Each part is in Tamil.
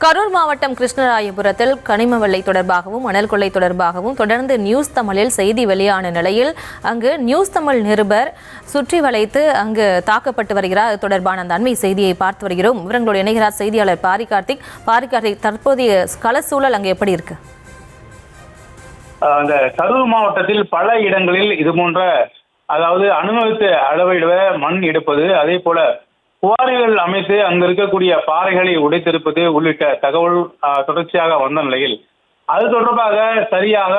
கரூர் மாவட்டம் கிருஷ்ணராயபுரத்தில் கனிம வெள்ளை தொடர்பாகவும் மணல் கொள்ளை தொடர்பாகவும் தொடர்ந்து நியூஸ் தமிழில் செய்தி வெளியான நிலையில் அங்கு நியூஸ் தமிழ் நிருபர் சுற்றி வளைத்து அங்கு தாக்கப்பட்டு வருகிறார். அது தொடர்பான அந்த அண்மை செய்தியை பார்த்து வருகிறோம். விவரங்களோடு இணைகிறார் செய்தியாளர் பாரிகார்த்திக். தற்போதைய கள சூழல் அங்கு எப்படி இருக்கு? அந்த கரூர் மாவட்டத்தில் பல இடங்களில் இது போன்ற அனுமதித்த அளவை மண் எடுப்பது, அதே போல குவாரிகள் அமைத்து அங்கு இருக்கக்கூடிய பாறைகளை உடைத்திருப்பது உள்ளிட்ட தகவல் தொடர்ச்சியாக வந்த நிலையில் அது தொடர்பாக சரியாக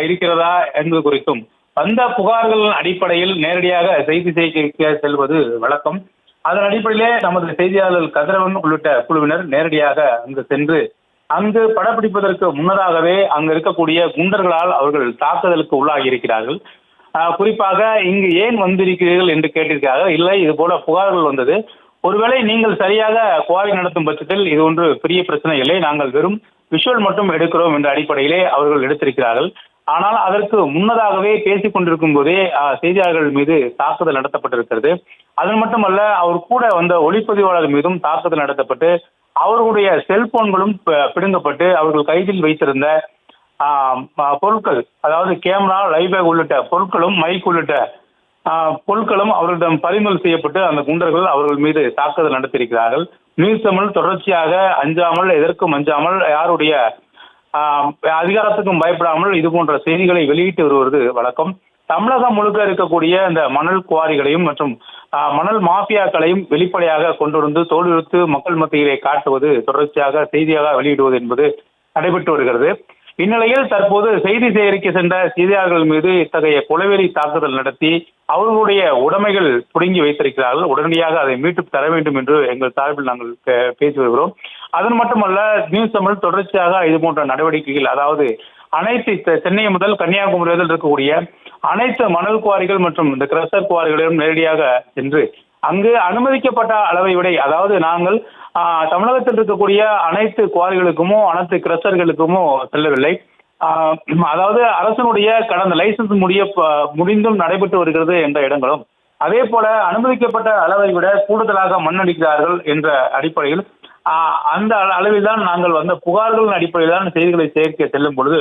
இருக்கிறதா என்பது குறித்தும் வந்த புகார்களின் அடிப்படையில் நேரடியாக செய்தி சேகரிக்க செல்வது வழக்கம். அதன் அடிப்படையிலே நமது செய்தியாளர் கதிரவன் உள்ளிட்ட குழுவினர் நேரடியாக அங்கு சென்று அங்கு படப்பிடிப்பதற்கு முன்னதாகவே அங்கு இருக்கக்கூடிய குண்டர்களால் அவர்கள் தாக்குதலுக்கு உள்ளாகி இருக்கிறார்கள். குறிப்பாக இங்கு ஏன் வந்திருக்கிறீர்கள் என்று கேட்டிருக்கிறார்கள். இல்லை, இது போல புகார்கள் வந்தது, ஒருவேளை நீங்கள் சரியாக குவாரி நடத்தும் பட்சத்தில் இது ஒன்று பெரிய பிரச்சனை இல்லை, நாங்கள் வெறும் விஷுவல் மட்டும் எடுக்கிறோம் என்ற அடிப்படையிலே அவர்கள் எடுத்திருக்கிறார்கள். ஆனால் அதற்கு முன்னதாகவே பேசிக் கொண்டிருக்கும் போதே செய்தியாளர்கள் மீது தாக்குதல் நடத்தப்பட்டிருக்கிறது. அது மட்டுமல்ல, அவர் கூட வந்த ஒளிப்பதிவாளர் மீதும் தாக்குதல் நடத்தப்பட்டு அவர்களுடைய செல்போன்களும் பிடுங்கப்பட்டு அவர்கள் கையில் வைத்திருந்த பொருட்கள், அதாவது கேமரா, லைபேக் உள்ளிட்ட பொருட்களும், மைக் உள்ளிட்ட பொருட்களும் அவர்களிடம் பறிமுதல் செய்யப்பட்டு அந்த குண்டர்கள் அவர்கள் மீது தாக்குதல் நடத்தியிருக்கிறார்கள். நியூஸ் தமிழ் தொடர்ச்சியாக அஞ்சாமல், எதற்கும் அஞ்சாமல், யாருடைய அதிகாரத்துக்கும் பயப்படாமல் இது போன்ற செய்திகளை வெளியிட்டு வருவது வழக்கம். தமிழகம் முழுக்க இருக்கக்கூடிய இந்த மணல் குவாரிகளையும் மற்றும் மணல் மாஃபியாக்களையும் வெளிப்படையாக கொண்டு வந்து தோலுறுத்து மக்கள் மத்தியிலே காட்டுவது, தொடர்ச்சியாக செய்தியாக வெளியிடுவது என்பது நடைபெற்று வருகிறது. இந்நிலையில் தற்போது செய்தி சேகரிக்க சென்ற செய்தியாளர்கள் மீது இத்தகைய கொலைவெறி தாக்குதல் நடத்தி அவர்களுடைய உடைமைகள் புடுங்கி வைத்திருக்கிறார்கள். உடனடியாக அதை மீட்டு தர வேண்டும் என்று எங்கள் சார்பில் நாங்கள் பேசி வருகிறோம். அது மட்டுமல்ல, நியூஸ் தமிழ் தொடர்ச்சியாக இது போன்ற நடவடிக்கைகள், அதாவது அனைத்து சென்னை முதல் கன்னியாகுமரி வரை இருக்கக்கூடிய அனைத்து மணல் குவாரிகள் மற்றும் இந்த கிரஷர் குவாரிகளிலும் நேரடியாக சென்று அங்கு அனுமதிக்கப்பட்ட அளவை விட, அதாவது நாங்கள் தமிழகத்தில் இருக்கக்கூடிய அனைத்து குவாரிகளுக்குமோ அனைத்து கிரஷர்களுக்குமோ செல்லவில்லை. அதாவது அரசனுடைய கடந்த லைசன்ஸ் முடிந்தும் நடைபெற்று வருகிறது என்ற இடங்களும், அதே போல அனுமதிக்கப்பட்ட அளவை விட கூடுதலாக மண் அடிக்கிறார்கள் என்ற அடிப்படையில் அந்த அளவில் தான் நாங்கள் வந்த புகார்களின் அடிப்படையில் தான் செய்திகளை சேகரிக்க செல்லும் பொழுது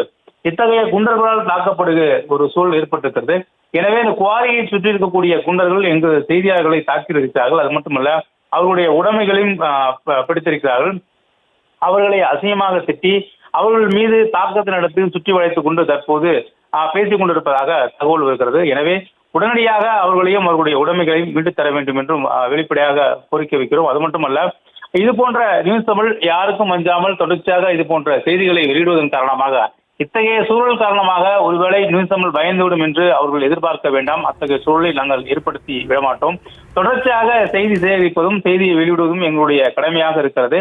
இத்தகைய குண்டர்களால் தாக்கப்படுகிற ஒரு சூழல் ஏற்பட்டிருக்கிறது. எனவே இந்த குவாரியை சுற்றி இருக்கக்கூடிய குண்டர்கள் எங்கள் செய்தியாளர்களை தாக்கியிருக்கிறார்கள். அது மட்டுமல்ல, அவர்களுடைய உடைமைகளையும் பிடித்திருக்கிறார்கள். அவர்களை அசிங்கமாக திட்டி அவர்கள் மீது தாக்கத்தை நடத்தி சுற்றி வளைத்துக் கொண்டு தற்போது பேசிக் கொண்டிருப்பதாக தகவல் வருகிறது. எனவே உடனடியாக அவர்களையும் அவர்களுடைய உடைமைகளையும் மீட்டு தர வேண்டும் என்றும் வெளிப்படையாக கோரிக்கை வைக்கிறோம். அது மட்டுமல்ல, இது போன்ற நியூஸ் தமிழ் யாருக்கும் அஞ்சாமல் தொடர்ச்சியாக இது போன்ற செய்திகளை வெளியிடுவதன் காரணமாக, இத்தகைய சூழல் காரணமாக ஒருவேளை நியூஸ் தமிழ் பயந்துவிடும் என்று அவர்கள் எதிர்பார்க்க வேண்டாம். அத்தகைய சூழலை நாங்கள் ஏற்படுத்தி விடமாட்டோம். தொடர்ச்சியாக செய்தி சேகரிப்பதும் செய்தியை வெளியிடுவதும் எங்களுடைய கடமையாக இருக்கிறது.